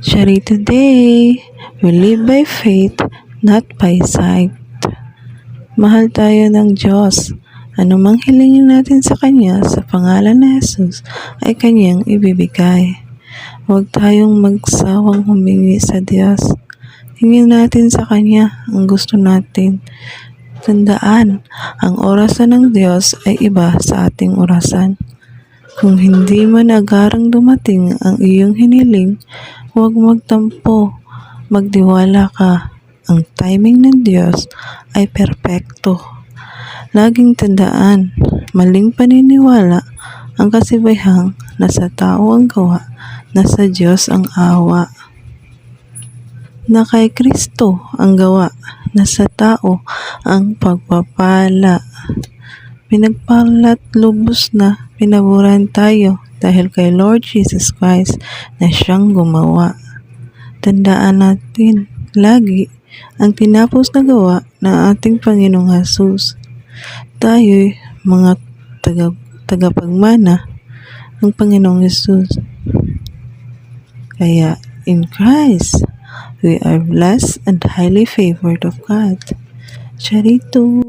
Shari today, we live by faith, not by sight. Mahal tayo ng Diyos. Anumang hilingin natin sa Kanya sa pangalan ni Jesus ay Kanyang ibibigay. Huwag tayong magsawang humingi sa Diyos. Hingin natin sa Kanya ang gusto natin. Tandaan, ang orasan ng Diyos ay iba sa ating orasan. Kung hindi man agarang dumating ang iyong hiniling, huwag magtampo, magdiwala ka. Ang timing ng Diyos ay perpekto. Laging tandaan, maling paniniwala ang kasibayhang nasa tao ang gawa, nasa Diyos ang awa. Na kay Kristo ang gawa, nasa tao ang pagpapala. Pinagpalat lubos na pinaburan tayo dahil kay Lord Jesus Christ na siyang gumawa. Tandaan natin lagi ang tinapos na gawa ng ating Panginoong Jesus. Tayo'y mga tagapagmana ng Panginoong Jesus. Kaya in Christ, we are blessed and highly favored of God. Charito.